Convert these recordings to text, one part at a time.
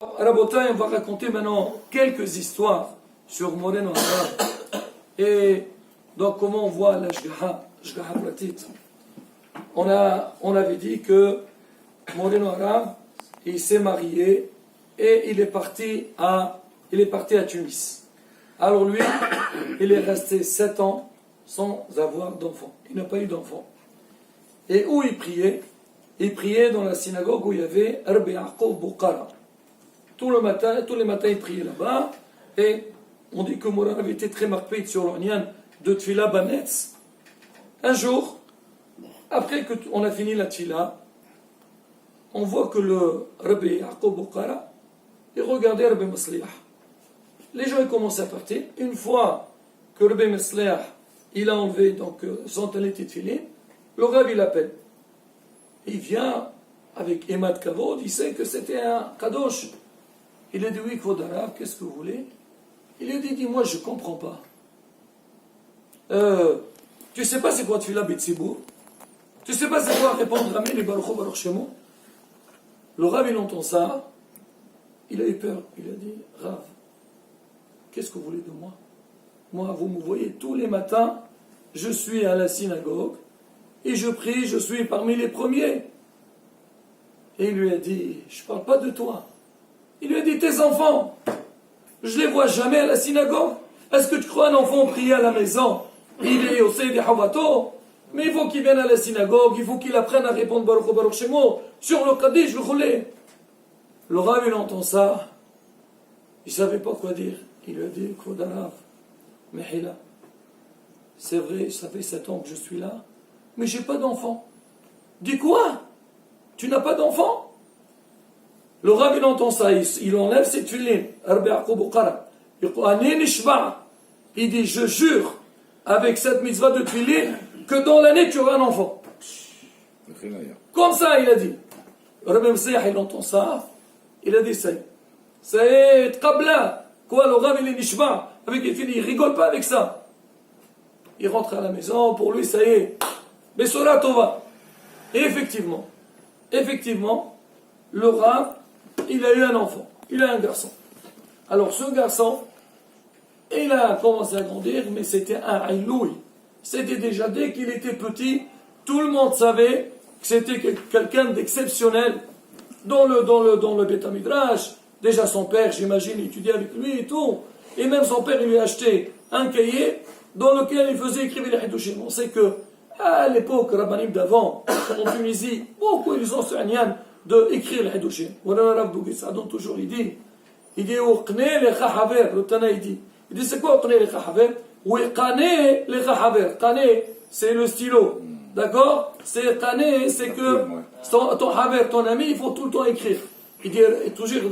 Rabotai, on va raconter maintenant quelques histoires sur Moreno Arav. Et donc, comment on voit l'Ashgaha Pratit. On avait dit que Moreno Arav, il s'est marié et il est parti à Tunis. Alors lui, il est resté 7 ans sans avoir d'enfant. Il n'a pas eu d'enfant. Et où il priait? Il priait dans la synagogue où il y avait Rabbi Yaqub Bukhara. Tous les matins, il priait là-bas. Et on dit que Moreno avait été très marqué sur l'onion de Tfila Banetz. Un jour, après qu'on a fini la Tfila, on voit que le Rabbi Yaqub Bukhara, il regardait Rabbi Masliah. Les gens ils commencent à partir. Une fois que Rabbi Masliah, il a enlevé donc son talit de tefillin, le Rabbi il l'appelle. Il vient avec Emad Kavod, il sait que c'était un Kadosh. Il a dit oui, Kvod Arav, qu'est-ce que vous voulez? Il a dit, dis-moi, je ne comprends pas. Tu sais pas c'est quoi Tfila B'Tzibour? Tu sais pas c'est quoi répondre Amen et Baruch Hu Baruch Shemo? Le Rav il entend ça, il a eu peur. Il a dit, Rav, qu'est-ce que vous voulez de moi? Moi, vous me voyez tous les matins, je suis à la synagogue et je prie, je suis parmi les premiers. Et il lui a dit, je ne parle pas de toi. Il lui a dit, tes enfants, je ne les vois jamais à la synagogue. Est-ce que tu crois un enfant prier à la maison? Il est au Seydi Havato, mais il faut qu'il vienne à la synagogue, il faut qu'il apprenne à répondre Baruch Hu Baruch Shemo sur le Kaddish, le Choulé. Le Rav, il entend ça, il ne savait pas quoi dire. Il lui a dit, Kvod Arav, Mehila, c'est vrai, ça fait 7 ans que je suis là, mais je n'ai pas d'enfant. Dis quoi? Tu n'as pas d'enfant? Le Rav, il entend ça, il enlève ses tuilines, Rabbi Yaqub Bukhara. Il dit, je jure, avec cette mitzvah de tuilines, que dans l'année tu auras un enfant. Comme ça, il a dit. Rabbi Messiah, il entend ça, il a dit, c'est Tqabla. Quoi, le Rav, il est nishba, avec les filles, il rigole pas avec ça. Il rentre à la maison, pour lui, ça y est. Bessora Tova. Et effectivement, le Rav, il a eu un enfant, il a un garçon. Alors ce garçon, il a commencé à grandir, mais c'était un Aïloui. C'était déjà, dès qu'il était petit, tout le monde savait que c'était quelqu'un d'exceptionnel dans le Beth Midrash. Déjà son père, j'imagine, étudiait avec lui et tout. Et même son père, il lui a acheté un cahier dans lequel il faisait écrire les Hidushim. On sait que, à l'époque, Rabbanim d'avant, en Tunisie, beaucoup ils ont ce anyan d'écrire les Hidushim. Voilà Rav Dougissadon, toujours, il dit, Uqne le Chahaver, le Tana, il dit, c'est quoi Uqne le Chahaver? Ou Qane le Chahaver. Qane, c'est le stylo. D'accord? C'est Qane, c'est que ton Haver, ton ami, il faut tout le temps écrire. Il dit, toujours,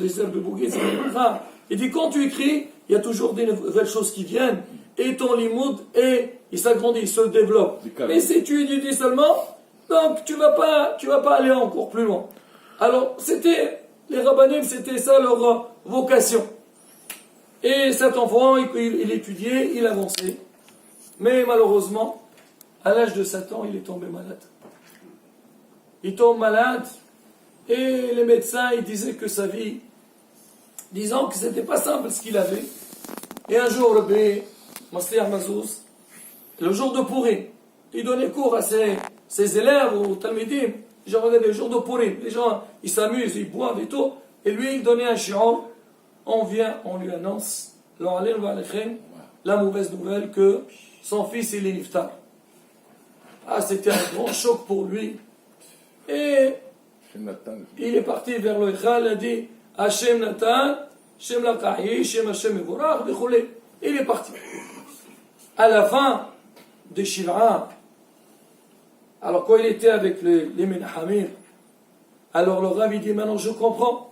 il dit, quand tu écris, il y a toujours des nouvelles choses qui viennent, et ton limoud, et il s'agrandit, il se développe. Mais si tu étudies seulement, donc tu vas pas aller encore plus loin. Alors, les rabbanim, c'était ça leur vocation. Et cet enfant, il étudiait, il avançait. Mais malheureusement, à l'âge de 7 ans, il est tombé malade. Il tombe malade, et les médecins, ils disaient que sa vie, disant que c'était pas simple ce qu'il avait. Et un jour, Rabbi Masliah Mazouz, le jour de Purim, il donnait cours à ses élèves, aux Talmidim. Genre, regardez, le jour de Purim, les gens, ils s'amusent, ils boivent et tout. Et lui, il donnait un shiur. On vient, on lui annonce, la mauvaise nouvelle que son fils, il est niftar. Ah, c'était un grand choc pour lui. Et il est parti vers le Echal, il a dit, Hashem Natan, Hashem Lakahi, Hashem Evorach, il est parti. À la fin de Shiv'a, alors quand il était avec les Menahamim, alors le Rav il dit, maintenant je comprends.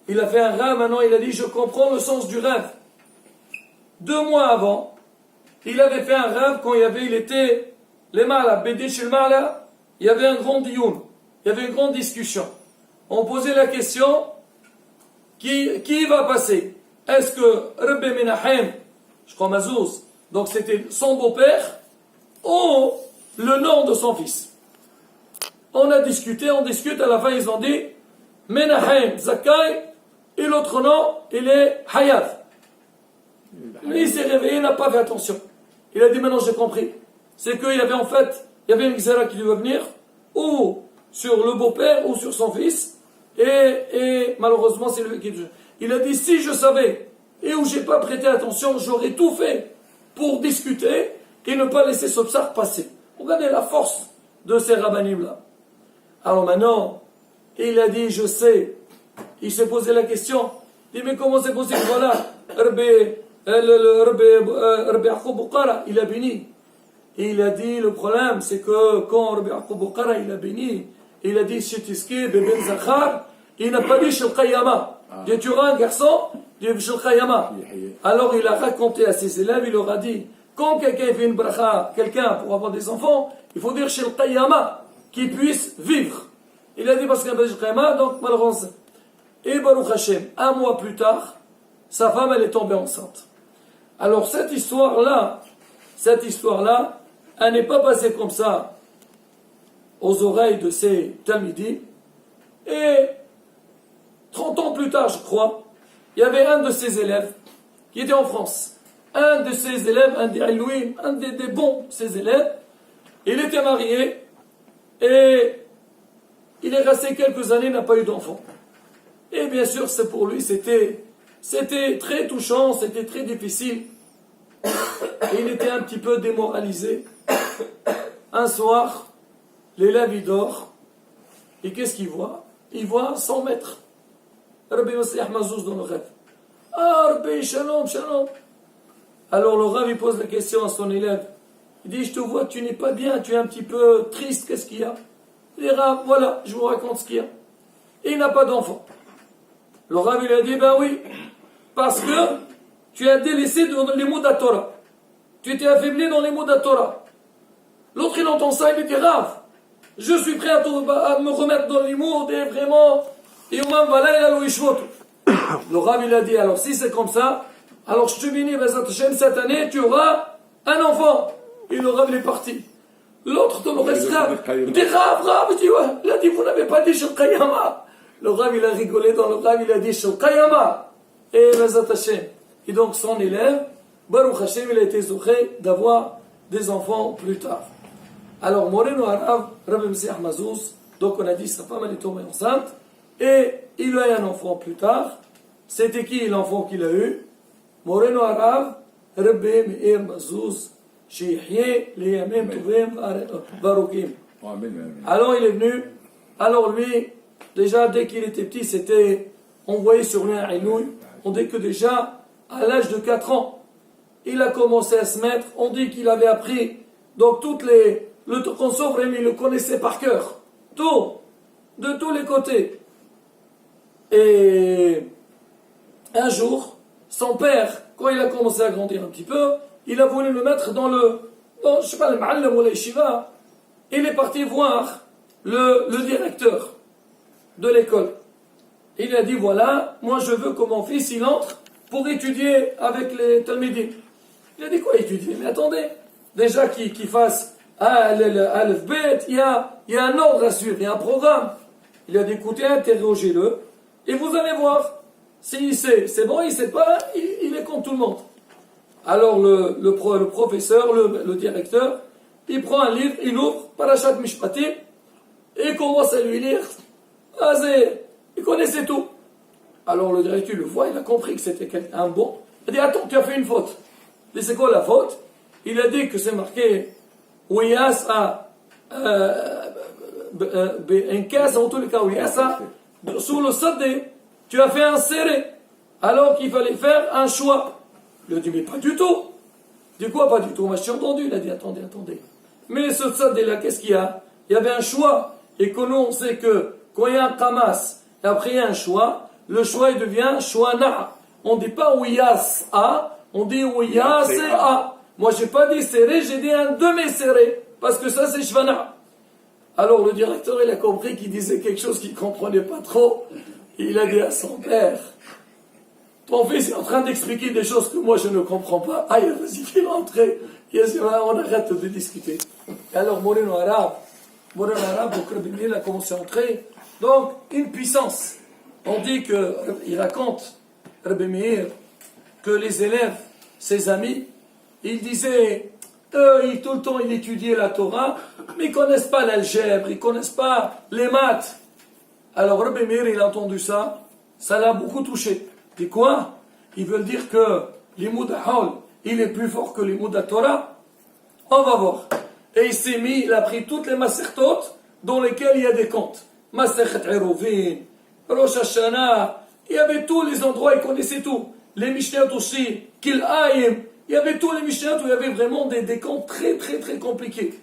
Il a fait un rêve, maintenant il a dit, je comprends le sens du rêve. 2 mois avant, il avait fait un rêve quand il était, les Ma'ala, Bédé chez le Ma'ala, il y avait un grand dioun, il y avait une grande discussion. On posait la question, qui va passer? Est-ce que Rabbi Menahem, je crois Mazouz, donc c'était son beau-père, ou le nom de son fils? On a discuté, on discute, à la fin ils ont dit Menahem Zakai Et l'autre nom, il est Hayat. Lui, il s'est réveillé, il n'a pas fait attention. Il a dit, maintenant j'ai compris. C'est qu'il y avait en fait, il y avait une xéra qui devait venir, ou sur le beau-père, ou sur son fils, et malheureusement, c'est lui qui... Il a dit, si je savais, et où j'ai pas prêté attention, j'aurais tout fait pour discuter, et ne pas laisser ce psar passer. Regardez la force de ces rabbinim-là. Alors maintenant, il a dit, je sais, il s'est posé la question, il dit, mais comment c'est possible, voilà, Rabbi Yaqub Bukhara, il a béni. Et il a dit, le problème, c'est que quand Rabbi Yaqub Bukhara, il a béni, il a dit, Shetiski, Beben Zakhar, il n'a pas dit Shel Qayama. Dieu tuera un garçon, Dieu Shel Qayama. Alors il a raconté à ses élèves, il leur a dit, quand quelqu'un fait une bracha, quelqu'un pour avoir des enfants, il faut dire Shel Qayama, qu'il puisse vivre. Il a dit parce qu'il y a Shel Qayama, donc malheureusement. Et Baruch Hashem, un mois plus tard, sa femme, elle est tombée enceinte. Alors cette histoire-là, elle n'est pas passée comme ça aux oreilles de ces talmidim. Et 30 ans plus tard, je crois, il y avait un de ses élèves qui était en France. Un de ses élèves, un des bons, ses élèves, il était marié et il est resté quelques années, n'a pas eu d'enfant. Et bien sûr, c'est pour lui, c'était très touchant, c'était très difficile. Et il était un petit peu démoralisé. Un soir, l'élève il dort. Et qu'est-ce qu'il voit? Il voit 100 mètres. Rabbi Yossi Mazouz dans le rêve. Ah, Rabbi, shalom, shalom. Alors le Rav il pose la question à son élève. Il dit, je te vois, tu n'es pas bien, tu es un petit peu triste, qu'est-ce qu'il y a? Il dit, Rav, voilà, je vous raconte ce qu'il y a. Et il n'a pas d'enfant. Le Rav il a dit, ben oui, parce que tu as délaissé dans les mots de la Torah. Tu étais affaibli dans les mots de la Torah. L'autre il entend ça, il dit, Rav, je suis prêt à me remettre dans les mots et vraiment, et au même voilà, il a l'ouishvot. Le Rav il a dit, alors si c'est comme ça, alors je te bénis, cette année, tu auras un enfant. Et le Rav il est parti. L'autre dans le restaurant, il dit, Rav, il a dit, vous n'avez pas dit Shel Qayama. Le Rav il a rigolé dans le Rav, il a dit Shel Qayama. Et Bezat Hashem. Et donc son élève, Baruch Hashem, il a été zouché d'avoir des enfants plus tard. Alors Moreno Arav, Rabbi Messiah Mazouz, donc on a dit sa femme elle est tombée enceinte, et il a eu un enfant plus tard. C'était qui l'enfant qu'il a eu? Moreno Arav, Rabbi Meir Mazouz, Shihye, Liyamim Touvim, Barukim. Alors il est venu, alors lui, déjà dès qu'il était petit, c'était envoyé sur lui un inouï. On dit que déjà, à l'âge de 4 ans, il a commencé à se mettre, on dit qu'il avait appris, donc le Tokonsov, il le connaissait par cœur, tout, de tous les côtés. Et un jour, son père, quand il a commencé à grandir un petit peu, il a voulu le mettre dans le ma'allam ou la yeshiva. Il est parti voir le directeur de l'école. Il a dit, voilà, moi je veux que mon fils il entre pour étudier avec les talmidim. Il a dit, quoi étudier? Mais attendez, déjà qu'il fasse Aleph-Bet, il y a un ordre à suivre, il y a un programme. Il a dit, écoutez, interrogez-le, et vous allez voir. S'il sait, c'est bon, il ne sait pas, il est comme tout le monde. Alors le professeur, le directeur, il prend un livre, il ouvre, Parashat Mishpatim, et il commence à lui lire. Il connaissait tout. Alors le directeur le voit, il a compris que c'était un bon. Il a dit, attends, tu as fait une faute. Mais c'est quoi la faute? Il a dit que c'est marqué Ouiyas a un cas, en tous les cas, Ouiyas a sous le sadé, tu as fait un serré, alors qu'il fallait faire un choix. Il a dit, mais pas du tout. Du quoi, pas du tout? Moi, je suis entendu. Il a dit, attendez. Mais ce sadé-là, qu'est-ce qu'il y a? Il y avait un choix. Et que nous, on sait que quand il y a un kamas, et après il y a un choix, le choix il devient choix na. On ne dit pas Ouiyas a, on dit Ouiyas a. Moi, j'ai pas dit serré, j'ai dit un demi-serré. Parce que ça, c'est shvana. Alors, le directeur, il a compris qu'il disait quelque chose qu'il ne comprenait pas trop. Il a dit à son père, ton fils est en train d'expliquer des choses que moi, je ne comprends pas. Ah, vas-y, il est rentré. On arrête de discuter. Alors, Moreno Arabe, donc Rabbi Meir a commencé à entrer. Donc, une puissance. On dit que, il raconte, Rabbi Meir, que les élèves, ses amis, ils disaient, tout le temps ils étudiaient la Torah, mais ils ne connaissent pas l'algèbre, ils ne connaissent pas les maths. Alors Rabbi Meir, il a entendu ça, ça l'a beaucoup touché. Et quoi? Ils veulent dire que l'imoud ha'ol, il est plus fort que l'imoud Torah? On va voir. Et il s'est mis, il a pris toutes les masertot dans lesquelles il y a des comptes. Maserhet Eruvin, Rosh Hashanah, il y avait tous les endroits, il connaissait tout. Les Mishnayot aussi, Kil'aim, il y avait tous les Mishnayot où il y avait vraiment des comptes très très très compliqués.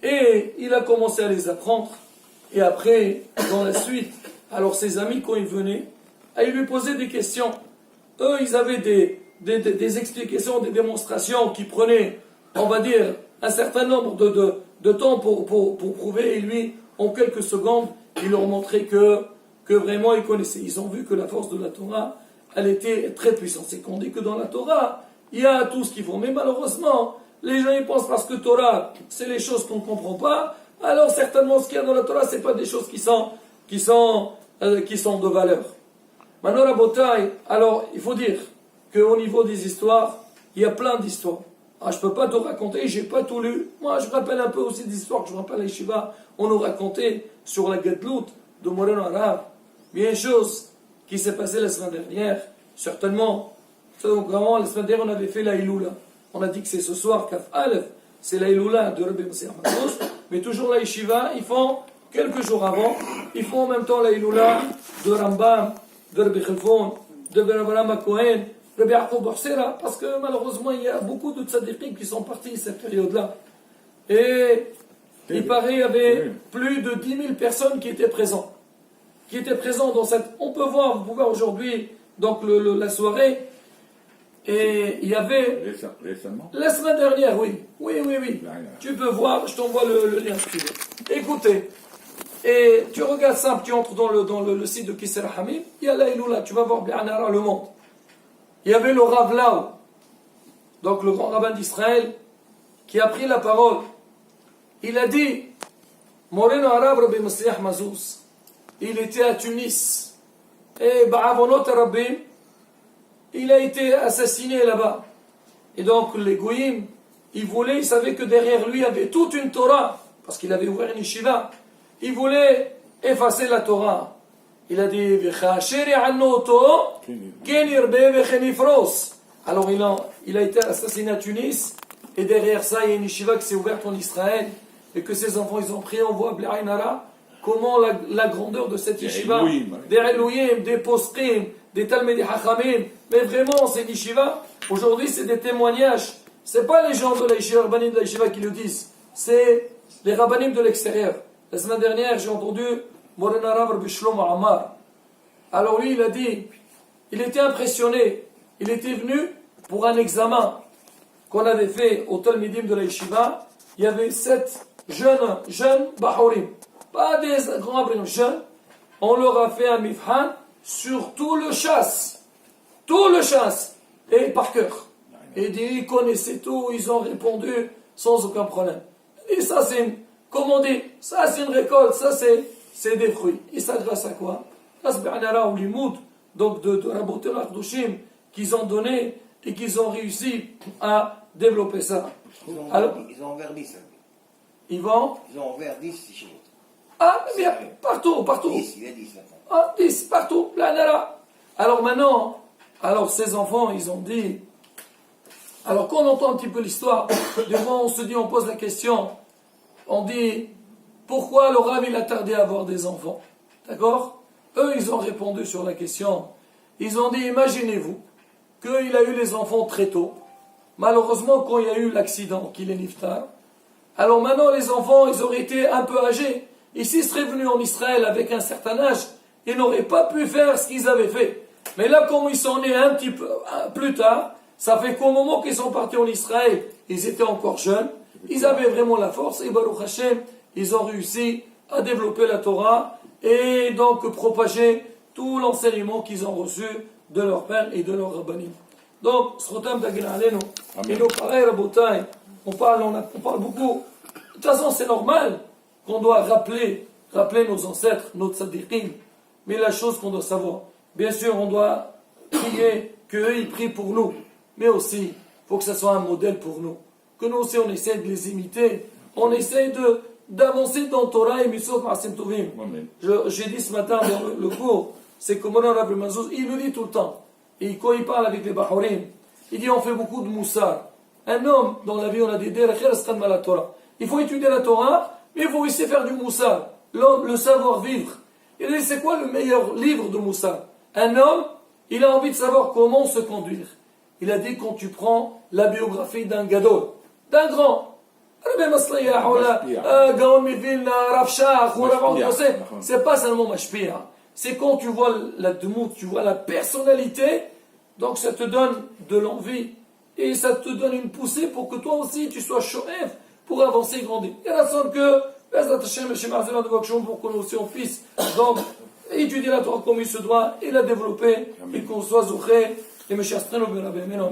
Et il a commencé à les apprendre. Et après, dans la suite, alors ses amis, quand ils venaient, ils lui posaient des questions. Eux, ils avaient des explications, des démonstrations qui prenaient, on va dire, un certain nombre de temps pour prouver. Et lui, en quelques secondes, il leur montrait que vraiment ils connaissaient. Ils ont vu que la force de la Torah, elle était très puissante. C'est qu'on dit que dans la Torah, il y a tout ce qu'il faut. Mais malheureusement, les gens ils pensent parce que Torah, c'est les choses qu'on ne comprend pas. Alors certainement, ce qu'il y a dans la Torah, ce n'est pas des choses qui sont de valeur. Maintenant, Rabotai, alors il faut dire qu'au niveau des histoires, il y a plein d'histoires. Je ne peux pas te raconter, je n'ai pas tout lu. Moi, je me rappelle un peu aussi des histoires que je me rappelle à Yeshiva. On nous racontait sur la Gadlout de Moreno Arabe. Il y a une chose qui s'est passée la semaine dernière, certainement. Vraiment, la semaine dernière, on avait fait la Iloula. On a dit que c'est ce soir, Kaf Aleph, c'est la Iloula de Rabbi Messiah Mahmouz. Mais toujours la Yeshiva, ils font, quelques jours avant, ils font en même temps la Iloula de Rambam, de Rabbi Khalfoun, de Rabbi Avraham Cohen, Rabbi Yaakov Borsera, parce que malheureusement, il y a beaucoup de tzadikim qui sont partis cette période-là. Et il paraît qu'il y avait plus de 10 000 personnes qui étaient présentes. Dans cette... On peut voir, vous pouvez voir aujourd'hui, donc la soirée, et il y avait... Récemment? La semaine dernière, oui. Oui. Tu peux voir, je t'envoie le lien si tu veux. Écoutez, et tu regardes ça, tu entres dans le site de Kisser Hamim, il y a la Iloula, tu vas voir Bi'anara le monde. Il y avait le Rav Lau, donc le grand rabbin d'Israël, qui a pris la parole. Il a dit, Moreno Arab Rabbi Messiah Mazouz, il était à Tunis, et Ba'avonot Rabbim, il a été assassiné là-bas. Et donc les Goïm, ils savaient que derrière lui il y avait toute une Torah, parce qu'il avait ouvert une yeshiva. Il voulait effacer la Torah. Il a dit, alors il a été assassiné à Tunis, et derrière ça il y a une yeshiva qui s'est ouverte en Israël, et que ses enfants ils ont prié, on voit B'Ainara, comment la grandeur de cette yeshiva, des Elohim, des Poskim, des Talmidi Hachamim, mais vraiment cette yeshiva, aujourd'hui c'est des témoignages, c'est pas les gens de la yeshiva, rabbanim de la yeshiva qui le disent, c'est les rabbanim de l'extérieur. La semaine dernière j'ai entendu Morena Rav Rabbi Shlomo Amar. Alors lui il a dit, il était impressionné, il était venu pour un examen qu'on avait fait au Talmidim de la yeshiva, il y avait 7 jeunes Bahurim, pas des grands jeunes, on leur a fait un mifhan sur tout le chasse, et par cœur. Et ils connaissaient tout, ils ont répondu sans aucun problème. Et ça c'est ça c'est une récolte, ça c'est des fruits. Et ça grâce à quoi? Grâce à l'imoud, donc de Raboté l'Ardushim, qu'ils ont donné et qu'ils ont réussi à développer ça. Ils ont ouvert 10. Ils ont ouvert 10 chez vous. Ah, mais bien, partout. 10, il y a 10 maintenant. Ah, 10, partout, là. Alors maintenant, ces enfants, ils ont dit... Alors quand on entend un petit peu l'histoire, des fois on se dit, on pose la question, on dit, pourquoi le Rav il a tardé à avoir des enfants? D'accord? Eux, ils ont répondu sur la question. Ils ont dit, imaginez-vous qu'il a eu les enfants très tôt. Malheureusement, quand il y a eu l'accident, qu'il est niftar, alors maintenant les enfants, ils auraient été un peu âgés. Et s'ils seraient venus en Israël avec un certain âge, ils n'auraient pas pu faire ce qu'ils avaient fait. Mais là, comme ils sont nés un petit peu plus tard, ça fait qu'au moment qu'ils sont partis en Israël, ils étaient encore jeunes, ils avaient vraiment la force, et Baruch Hashem, ils ont réussi à développer la Torah, et donc propager tout l'enseignement qu'ils ont reçu de leur père et de leur rabbanim. Donc, Srotam Dagin Alenu, et nous, pareil, Rabotai, on parle beaucoup. De toute façon, c'est normal qu'on doit rappeler nos ancêtres, nos tzadikim, Mais la chose qu'on doit savoir, bien sûr, on doit prier qu'eux, ils prient pour nous. Mais aussi, il faut que ce soit un modèle pour nous. Que nous aussi, on essaie de les imiter. On essaie d'avancer dans Torah et Mitzvot Ma'asim Tovim. J'ai dit ce matin dans le cours, c'est que mon Rabbi Mazouz, il le dit tout le temps. Et quand il parle avec les Bahurim, il dit on fait beaucoup de moussar. Un homme, dans la vie, on a dit la Torah. Il faut étudier la Torah, mais il faut aussi faire du moussar. Le savoir-vivre. Il dit c'est quoi le meilleur livre de moussar? Un homme, il a envie de savoir comment se conduire. Il a dit quand tu prends la biographie d'un gadol, d'un grand, c'est pas seulement mashpia, c'est quand tu vois la demouk, tu vois la personnalité, donc ça te donne de l'envie et ça te donne une poussée pour que toi aussi tu sois shoef pour avancer et grandir. Et la sorte que pour que nous aussi on puisse donc étudier la Torah comme il se doit et la développer et qu'on soit zouché et me chastreno ben rabbi. Amen.